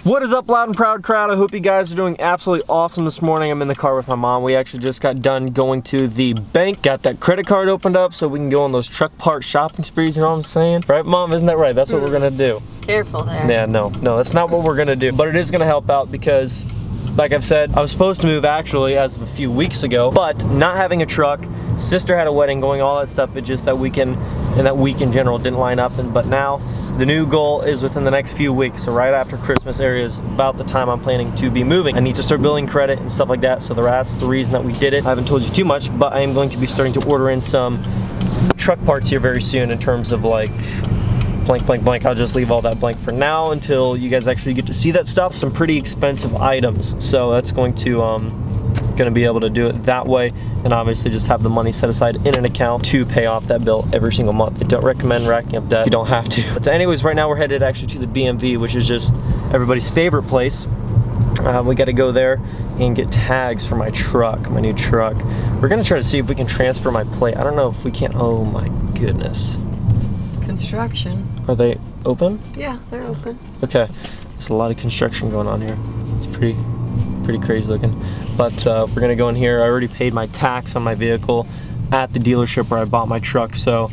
What is up, loud and proud crowd? I hope you guys are doing absolutely awesome this morning. I'm in the car with my mom. We actually just got done going to the bank, got that credit card opened up so we can go on those truck park shopping sprees, you know what I'm saying? Right, Mom? Isn't that right? That's what we're gonna do. Careful there. Yeah, no, that's not what we're gonna do. But it is gonna help out because, like I've said, I was supposed to move actually as of a few weeks ago, but not having a truck, sister had a wedding going, all that stuff, it just that weekend and that week in general didn't line up. But now the new goal is within the next few weeks, so right after Christmas area is about the time I'm planning to be moving. I need to start building credit and stuff like that, so that's the reason that we did it. I haven't told you too much, but I am going to be starting to order in some truck parts here very soon in terms of like blank, blank, blank. I'll just leave all that blank for now until you guys actually get to see that stuff. Some pretty expensive items, so that's going to gonna be able to do it that way, and obviously just have the money set aside in an account to pay off that bill every single month. I don't recommend racking up debt. You don't have to. But anyways, right now we're headed actually to the BMV, which is just everybody's favorite place. We got to go there and get tags for my truck, my new truck. We're gonna try to see if we can transfer my plate. I don't know if we can. Oh my goodness. Construction. Are they open? Yeah, they're open. Okay, there's a lot of construction going on here. It's pretty crazy looking. But we're gonna go in here. I already paid my tax on my vehicle at the dealership where I bought my truck, so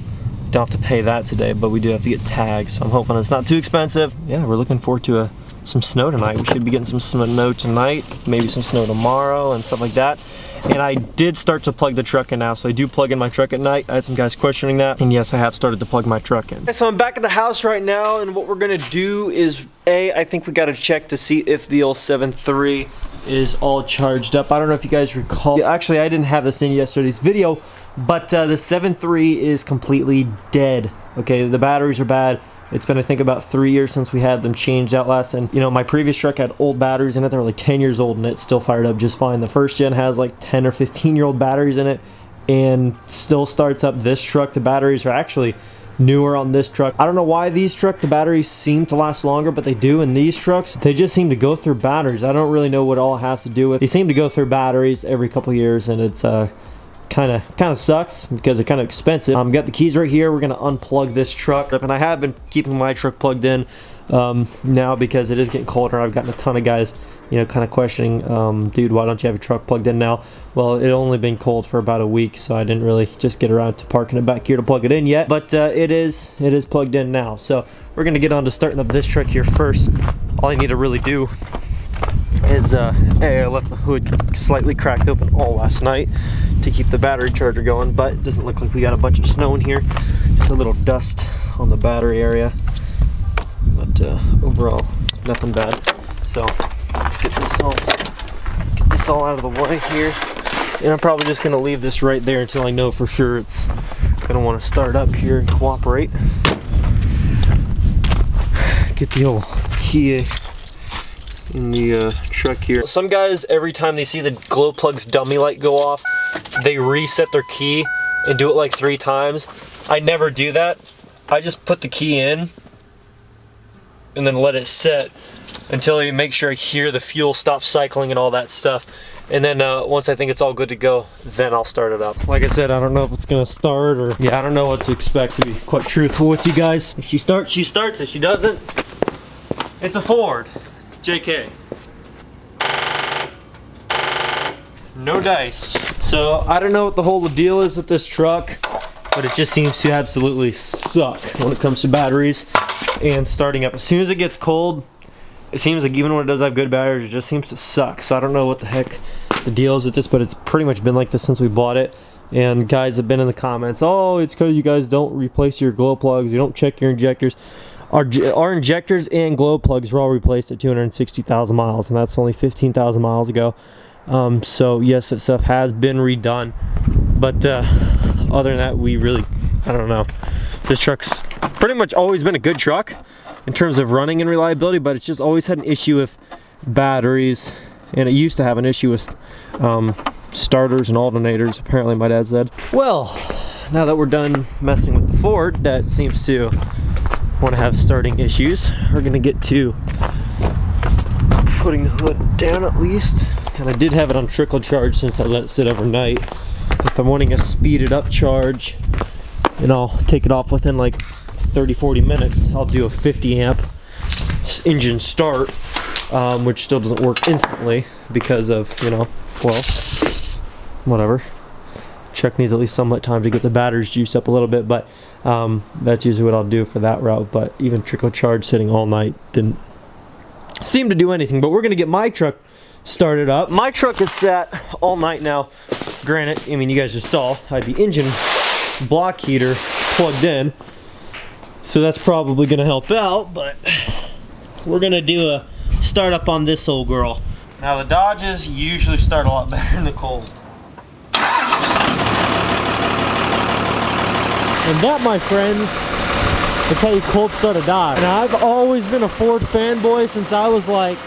don't have to pay that today, but we do have to get tags, so I'm hoping it's not too expensive. Yeah, we're looking forward to some snow tonight. We should be getting some snow tonight, maybe some snow tomorrow and stuff like that. And I did start to plug the truck in now, so I do plug in my truck at night. I had some guys questioning that, and yes, I have started to plug my truck in. Okay, so I'm back at the house right now, and what we're gonna do is, I think we gotta check to see if the old 7.3 is all charged up. I don't know if you guys recall. Actually, I didn't have this in yesterday's video, but the 7.3 is completely dead. Okay, the batteries are bad. It's been, I think, about 3 years since we had them changed out last, and you know, my previous truck had old batteries in it. They were like 10 years old, and it still fired up just fine. The first gen has like 10 or 15-year-old batteries in it, and still starts up. This truck, the batteries are actually newer on this truck. I don't know why these trucks, the batteries seem to last longer, but they do. In these trucks, they just seem to go through batteries. I don't really know what all it has to do with. They seem to go through batteries every couple years, and it's kind of sucks because they're kind of expensive. Got the keys right here. We're gonna unplug this truck, and I have been keeping my truck plugged in now because it is getting colder. I've gotten a ton of guys, you know, kind of questioning, dude, why don't you have your truck plugged in now? Well, it only been cold for about a week, so I didn't really just get around to parking it back here to plug it in yet, but it is plugged in now. So we're gonna get on to starting up this truck here first. All I need to really do is I left the hood slightly cracked open all last night to keep the battery charger going, but it doesn't look like we got a bunch of snow in here, just a little dust on the battery area, but overall nothing bad. So let's get this all out of the way here, and I'm probably just gonna leave this right there until I know for sure it's gonna want to start up here and cooperate. Get the old key in the truck here. Some guys, every time they see the glow plug's dummy light go off, they reset their key and do it like 3 times. I never do that. I just put the key in and then let it set until I make sure I hear the fuel stop cycling and all that stuff. And then once I think it's all good to go, then I'll start it up. Like I said, I don't know if it's gonna start or, yeah, I don't know what to expect, to be quite truthful with you guys. If she starts, she starts. If she doesn't, it's a Ford. JK. No dice. So I don't know what the whole deal is with this truck, but it just seems to absolutely suck when it comes to batteries and starting up. As soon as it gets cold, it seems like even when it does have good batteries, it just seems to suck. So I don't know what the heck the deal is with this, but it's pretty much been like this since we bought it. And guys have been in the comments, oh, it's because you guys don't replace your glow plugs, you don't check your injectors. Our injectors and glow plugs were all replaced at 260,000 miles, and that's only 15,000 miles ago. So yes, that stuff has been redone, but other than that, we really, I don't know. This truck's pretty much always been a good truck in terms of running and reliability, but it's just always had an issue with batteries, and it used to have an issue with starters and alternators, apparently my dad said. Well, now that we're done messing with the Ford that seems to want to have starting issues, we're gonna get to putting the hood down at least. And I did have it on trickle charge since I let it sit overnight. If I'm wanting a speeded up charge and I'll take it off within like 30-40 minutes, I'll do a 50 amp engine start which still doesn't work instantly because of, you know, well, whatever. Truck needs at least somewhat time to get the batteries juiced up a little bit, but that's usually what I'll do for that route. But even trickle charge sitting all night didn't seem to do anything. But we're gonna get my truck started up. My truck is sat all night now. Granted, I mean, you guys just saw I had the engine block heater plugged in, so that's probably gonna help out. But we're gonna do a startup on this old girl. Now the Dodges usually start a lot better in the cold. And that, my friends, is how you cold start a Dodge. Now, I've always been a Ford fanboy since I was like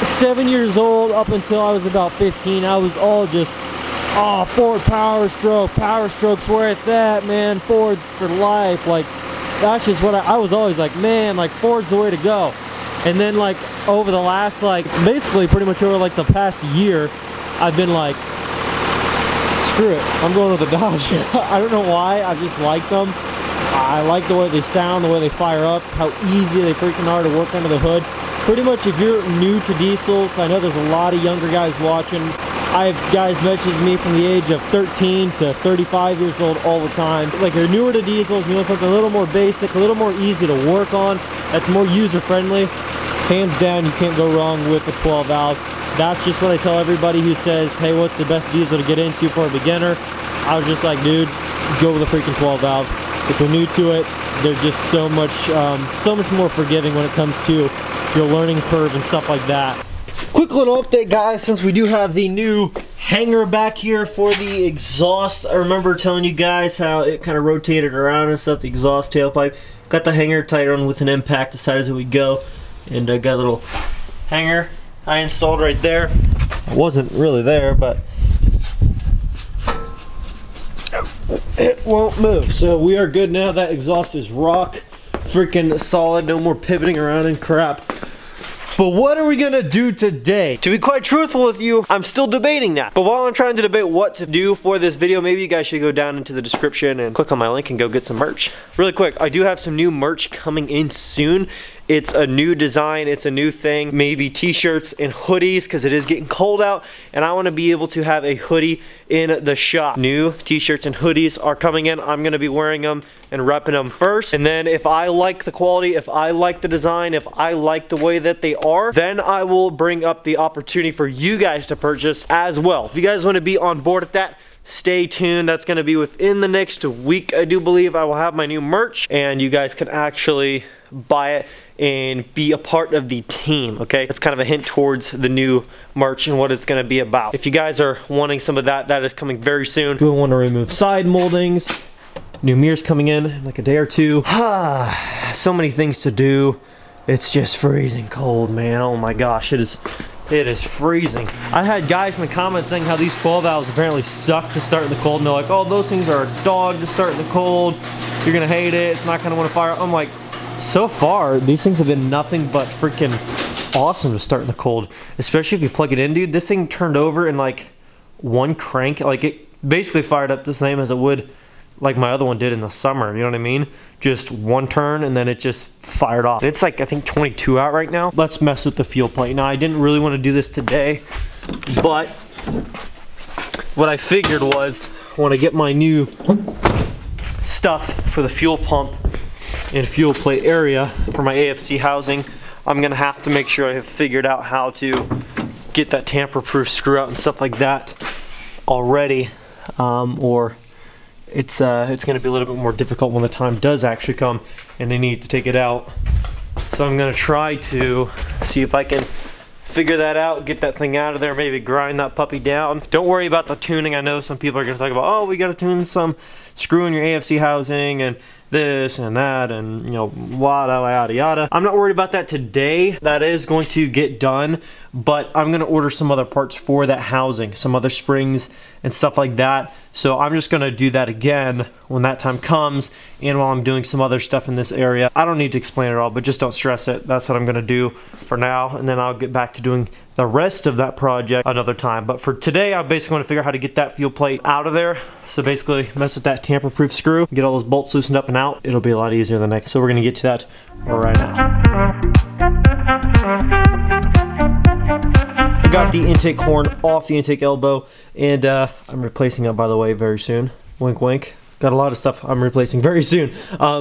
7 years old up until I was about 15. I was all just, oh, Ford Powerstroke. Powerstroke's where it's at, man. Ford's for life. Like, that's just what I was always like, man, like Ford's the way to go. And then like over the last, like basically pretty much over like the past year, I've been like, screw it, I'm going with the Dodge. I don't know why, I just like them. I like the way they sound, the way they fire up, how easy they freaking are to work under the hood. Pretty much if you're new to diesels, I know there's a lot of younger guys watching. I have guys message me from the age of 13 to 35 years old all the time. Like, you're newer to diesels, you want something a little more basic, a little more easy to work on, that's more user friendly. Hands down, you can't go wrong with the 12 valve. That's just what I tell everybody who says, hey, what's the best diesel to get into for a beginner? I was just like, dude, go with a freaking 12 valve. If you're new to it, they're just so much more forgiving when it comes to your learning curve and stuff like that. Quick little update, guys, since we do have the new hanger back here for the exhaust. I remember telling you guys how it kind of rotated around and stuff, the exhaust tailpipe. Got the hanger tied on with an impact, decided as we go, and got a little hanger I installed right there. It wasn't really there, but it won't move. So we are good now. That exhaust is rock freaking solid. No more pivoting around and crap. But what are we gonna do today? To be quite truthful with you, I'm still debating that. But while I'm trying to debate what to do for this video, maybe you guys should go down into the description and click on my link and go get some merch. Really quick, I do have some new merch coming in soon. It's a new design, it's a new thing, maybe t-shirts and hoodies because it is getting cold out and I want to be able to have a hoodie in the shop. New t-shirts and hoodies are coming in. I'm going to be wearing them and repping them first, and then if I like the quality, if I like the design, if I like the way that they are, then I will bring up the opportunity for you guys to purchase as well. If you guys want to be on board with that, stay tuned. That's going to be within the next week. I do believe I will have my new merch and you guys can actually buy it and be a part of the team, okay? It's kind of a hint towards the new merch and what it's going to be about. If you guys are wanting some of that, that is coming very soon. We want to remove side moldings, new mirrors coming in like a day or two. So many things to do. It's just freezing cold, man. Oh my gosh, it is freezing. I had guys in the comments saying how these 12 valves apparently suck to start in the cold, and they're like, oh, those things are a dog to start in the cold. You're gonna hate it. It's not gonna want to fire. I'm like, so far, these things have been nothing but freaking awesome to start in the cold. Especially if you plug it in, dude. This thing turned over in like one crank. Like, it basically fired up the same as it would like my other one did in the summer, you know what I mean? Just one turn and then it just fired off. It's like, I think 22 out right now. Let's mess with the fuel plate. Now, I didn't really want to do this today, but what I figured was when I get my new stuff for the fuel pump and fuel plate area for my AFC housing, I'm gonna have to make sure I have figured out how to get that tamper-proof screw out and stuff like that already, or it's gonna be a little bit more difficult when the time does actually come and I need to take it out. So I'm gonna try to see if I can figure that out, get that thing out of there, maybe grind that puppy down. Don't worry about the tuning. I know some people are gonna talk about, oh, we gotta tune some screw in your AFC housing and this and that and, you know, yada yada. I'm not worried about that today. That is going to get done, but I'm gonna order some other parts for that housing, some other springs and stuff like that. So I'm just gonna do that again when that time comes and while I'm doing some other stuff in this area. I don't need to explain it all, but just don't stress it. That's what I'm gonna do for now, and then I'll get back to doing the rest of that project another time. But for today, I basically want to figure out how to get that fuel plate out of there. So basically mess with that tamper-proof screw, get all those bolts loosened up and out. It'll be a lot easier the next. So we're gonna get to that right now. got the intake horn off the intake elbow, and I'm replacing it, by the way, very soon. Wink, wink. Got a lot of stuff I'm replacing very soon.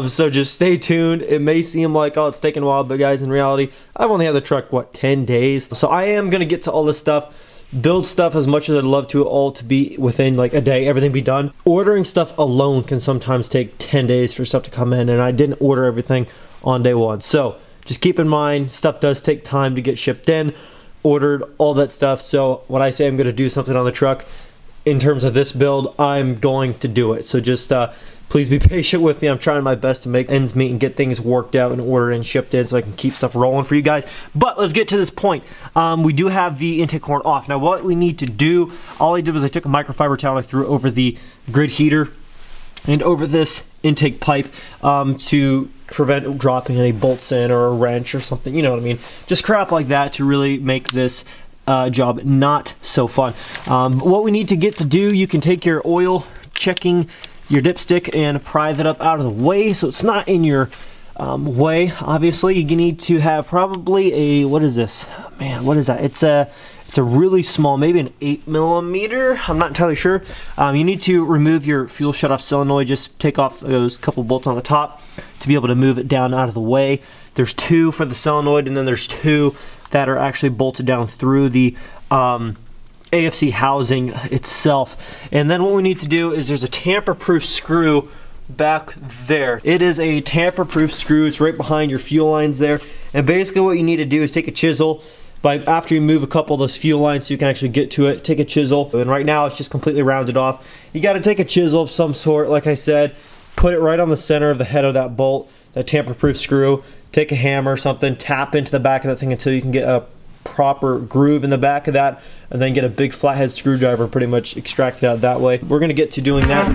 So just stay tuned. It may seem like, oh, it's taking a while, but guys, in reality, I've only had the truck, what, 10 days? So I am gonna get to all this stuff, build stuff as much as I'd love to, all to be within like a day, everything be done. Ordering stuff alone can sometimes take 10 days for stuff to come in, and I didn't order everything on day one. So just keep in mind, stuff does take time to get shipped in, ordered, all that stuff. So when I say I'm gonna do something on the truck, in terms of this build, I'm going to do it. So just please be patient with me. I'm trying my best to make ends meet and get things worked out and ordered and shipped in so I can keep stuff rolling for you guys. But let's get to this point. We do have the intake horn off. Now what we need to do, all I did was I took a microfiber towel, I threw it over the grid heater and over this intake pipe to prevent dropping any bolts in or a wrench or something, you know what I mean? Just crap like that to really make this job not so fun. What we need to get to do, you can take your oil checking your dipstick and pry that up out of the way so it's not in your way. Obviously you need to have probably a, what is this, man, what is that? It's a really small, maybe an 8mm, I'm not entirely sure. You need to remove your fuel shutoff solenoid, just take off those couple bolts on the top to be able to move it down out of the way. There's two for the solenoid, and then there's two that are actually bolted down through the AFC housing itself. And then what we need to do is there's a tamper-proof screw back there. It is a tamper-proof screw. It's right behind your fuel lines there. And basically what you need to do is take a chisel, after you move a couple of those fuel lines so you can actually get to it, take a chisel. And right now it's just completely rounded off. You got to take a chisel of some sort, like I said, put it right on the center of the head of that bolt, that tamper-proof screw. Take a hammer or something, tap into the back of that thing until you can get a proper groove in the back of that, and then get a big flathead screwdriver, pretty much extract it out that way. We're gonna get to doing that.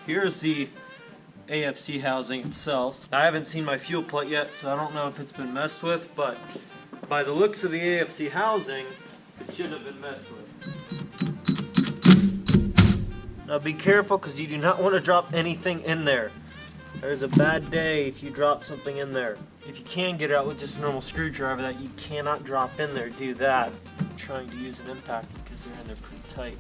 Here's the AFC housing itself. I haven't seen my fuel plate yet, so I don't know if it's been messed with, but by the looks of the AFC housing, it shouldn't have been messed with. Now be careful, because you do not want to drop anything in there. There's a bad day if you drop something in there. If you can get it out with just a normal screwdriver that you cannot drop in there, do that. I'm trying to use an impact because they're in there pretty tight.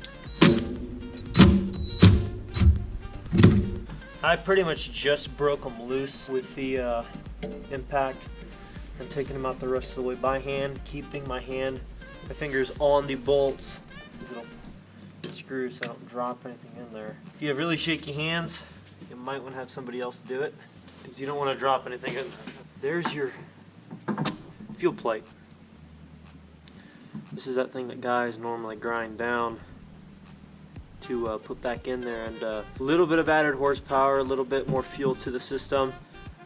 I pretty much just broke them loose with the impact and taking them out the rest of the way by hand, keeping my fingers on the bolts, these little screws so I don't drop anything in there. If you have really shaky hands, you might want to have somebody else do it because you don't want to drop anything in there. There's your fuel plate. This is that thing that guys normally grind down to put back in there, and a little bit of added horsepower, a little bit more fuel to the system,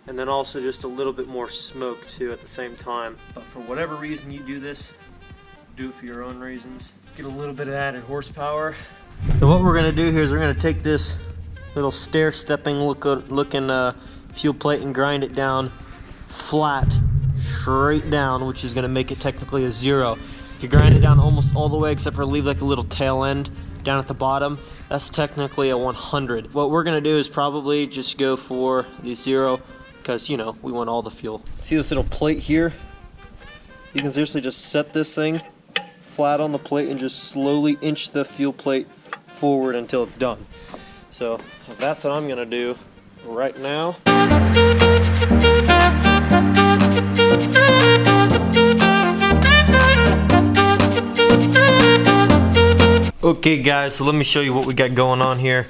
and then also just a little bit more smoke too at the same time. But for whatever reason you do this, do it for your own reasons. Get a little bit of added horsepower. So what we're going to do here is we're going to take this little stair-stepping looking fuel plate and grind it down flat, straight down, which is going to make it technically a 0. If you grind it down almost all the way except for leave like a little tail end down at the bottom, that's technically a 100. What we're gonna do is probably just go for the 0 because, you know, we want all the fuel. See this little plate here? You can seriously just set this thing flat on the plate and just slowly inch the fuel plate forward until it's done. So that's what I'm gonna do right now. Okay guys, so let me show you what we got going on here.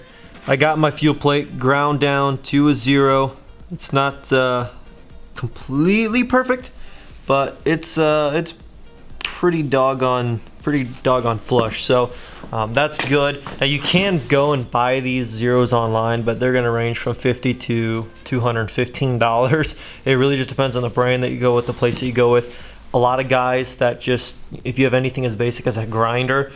I got my fuel plate ground down to a 0. It's not completely perfect, but it's pretty doggone flush. So that's good. Now you can go and buy these zeros online, but they're gonna range from $50 to $215. It really just depends on the brand that you go with, the place that you go with. a lot of guys that just, if you have anything as basic as a grinder,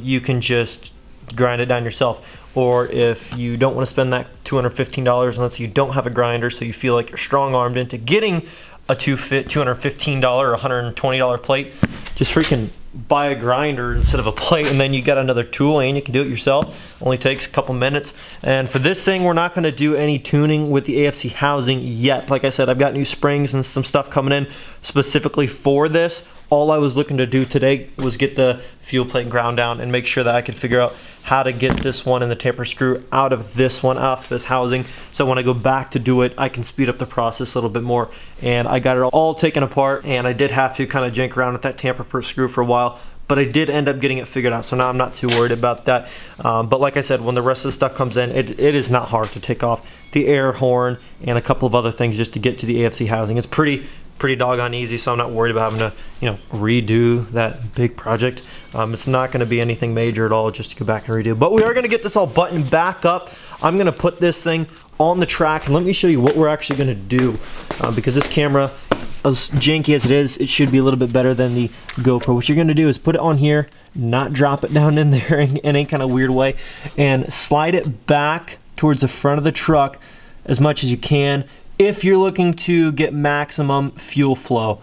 you can just grind it down yourself. Or if you don't want to spend that $215 unless you don't have a grinder, so you feel like you're strong-armed into getting a $215 or $120 plate, just freaking buy a grinder instead of a plate, and then you got another tool and you can do it yourself. Only takes a couple minutes. And for this thing, we're not going to do any tuning with the AFC housing yet. Like I said, I've got new springs and some stuff coming in specifically for this. All I was looking to do today was get the fuel plate ground down and make sure that I could figure out how to get this one and the taper screw out of this one, off this housing, so when I go back to do it, I can speed up the process a little bit more. And I got it all taken apart, and I did have to kind of jank around with that tamper screw for a while, but I did end up getting it figured out, so now I'm not too worried about that. But like I said, when the rest of the stuff comes in, it is not hard to take off the air horn and a couple of other things just to get to the AFC housing. It's pretty doggone easy, so I'm not worried about having to, redo that big project. It's not going to be anything major at all, just to go back and redo. But we are going to get this all buttoned back up. I'm going to put this thing on the track, and let me show you what we're actually going to do, because this camera, as janky as it is, it should be a little bit better than the GoPro. What you're going to do is put it on here, not drop it down in there in any kind of weird way, and slide it back towards the front of the truck as much as you can if you're looking to get maximum fuel flow.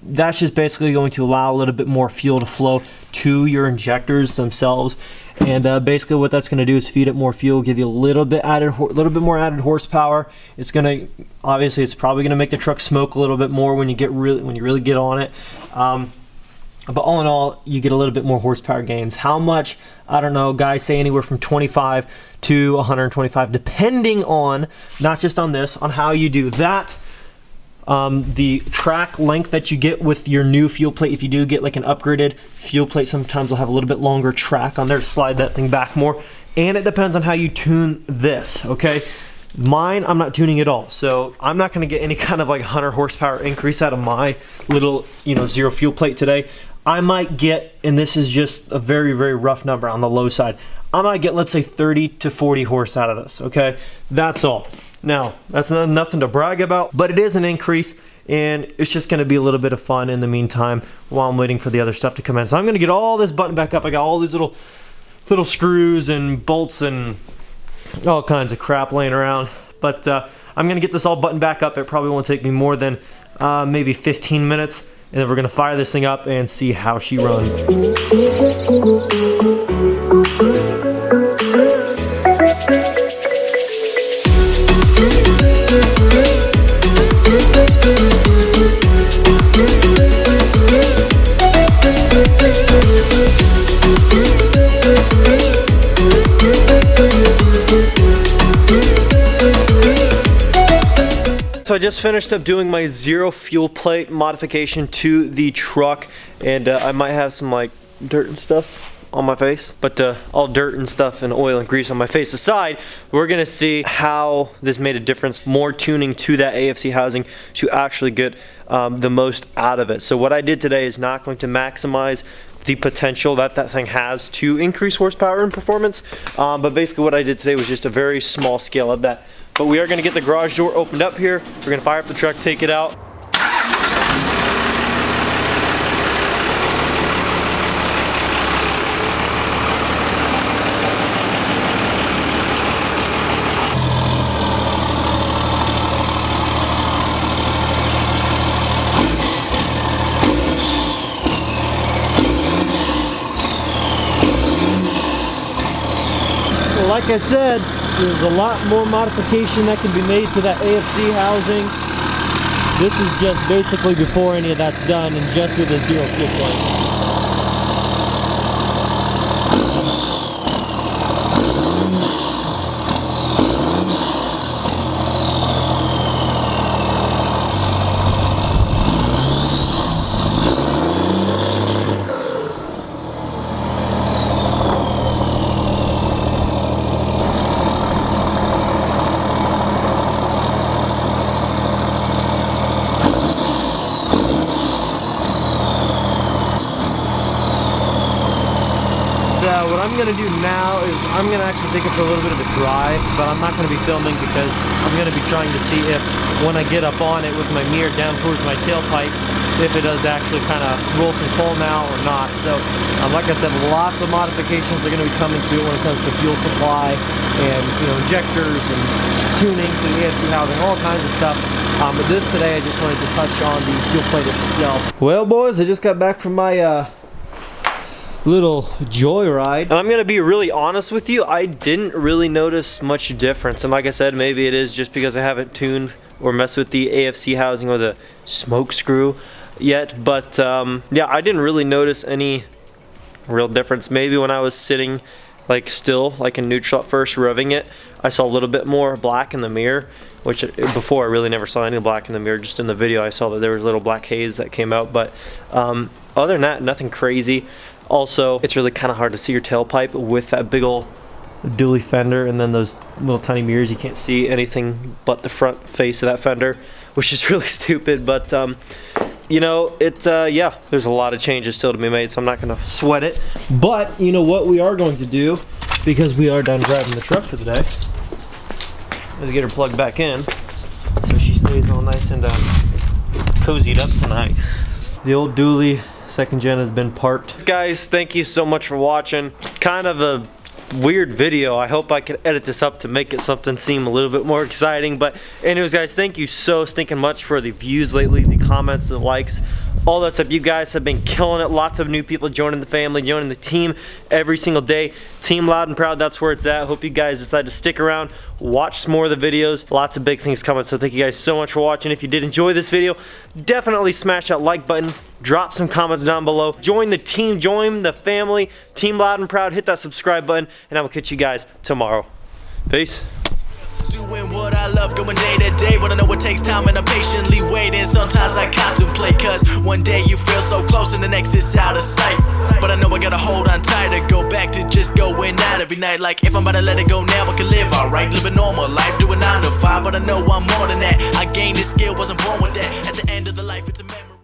That's just basically going to allow a little bit more fuel to flow to your injectors themselves, and basically what that's going to do is feed it more fuel, give you a little bit more added horsepower. It's going to, obviously, it's probably going to make the truck smoke a little bit more when you really get on it. But all in all, you get a little bit more horsepower gains. How much? I don't know. Guys say anywhere from 25 to 125, depending on, not just on this, on how you do that. The track length that you get with your new fuel plate, if you do get like an upgraded fuel plate, sometimes will have a little bit longer track on there to slide that thing back more. And it depends on how you tune this, okay? Mine, I'm not tuning at all, so I'm not going to get any kind of like 100 horsepower increase out of my little, zero fuel plate today. I might get, and this is just a very, very rough number on the low side, I might get, let's say, 30 to 40 horse out of this, okay? That's all. Now, that's nothing to brag about, but it is an increase, and it's just going to be a little bit of fun in the meantime while I'm waiting for the other stuff to come in. So I'm going to get all this button back up. I got all these little screws and bolts and all kinds of crap laying around, but I'm going to get this all buttoned back up. It probably won't take me more than maybe 15 minutes. And then we're gonna fire this thing up and see how she runs. So I just finished up doing my zero fuel plate modification to the truck, and I might have some like dirt and stuff on my face, but all dirt and stuff and oil and grease on my face aside, we're gonna see how this made a difference, more tuning to that AFC housing to actually get the most out of it. So what I did today is not going to maximize the potential that thing has to increase horsepower and performance, but basically what I did today was just a very small scale of that. But we are going to get the garage door opened up here. We're going to fire up the truck, take it out. Like I said, there's a lot more modification that can be made to that AFC housing. This is just basically before any of that's done and just with a zero fuel plate. what I'm gonna do now is I'm gonna actually take it for a little bit of a drive, but I'm not gonna be filming because I'm gonna be trying to see if when I get up on it with my mirror down towards my tailpipe, if it does actually kind of roll some coal now or not. So like I said, lots of modifications are gonna be coming to it when it comes to fuel supply and, you know, injectors and tuning to the AFC housing, all kinds of stuff. But this today, I just wanted to touch on the fuel plate itself. Well, boys, I just got back from my little joyride, and I'm gonna be really honest with you, I didn't really notice much difference. And like I said, maybe it is just because I haven't tuned or messed with the AFC housing or the smoke screw yet, but yeah, I didn't really notice any real difference. Maybe when I was sitting like still, like in neutral at first, revving it, I saw a little bit more black in the mirror, which before I really never saw any black in the mirror. Just in the video I saw that there was little black haze that came out, but other than that, nothing crazy. Also, it's really kind of hard to see your tailpipe with that big old dually fender and then those little tiny mirrors. You can't see anything but the front face of that fender, which is really stupid, but you know, yeah, there's a lot of changes still to be made, so I'm not gonna sweat it. But you know what we are going to do, because we are done driving the truck for the day, is get her plugged back in so she stays all nice and cozied up tonight. The old dually second gen has been parked. Guys, thank you so much for watching. Kind of a weird video. I hope I can edit this up to make it something seem a little bit more exciting. But anyways, guys, thank you so stinking much for the views lately, the comments, the likes, all that stuff. You guys have been killing it. Lots of new people joining the family, joining the team every single day. Team Loud and Proud, that's where it's at. Hope you guys decide to stick around, watch some more of the videos. Lots of big things coming, so thank you guys so much for watching. If you did enjoy this video, definitely smash that like button. Drop some comments down below. Join the team, join the family. Team Loud and Proud, hit that subscribe button, and I will catch you guys tomorrow. Peace. Doing what I love, going day to day, but I know it takes time and I'm patiently waiting. Sometimes I contemplate, cause one day you feel so close and the next is out of sight. But I know I gotta hold on tight to go back to just going out every night. Like if I'm about to let it go now, I can live alright, live a normal life, doing 9 to 5. But I know I'm more than that. I gained this skill, wasn't born with that. At the end of the life, it's a memory.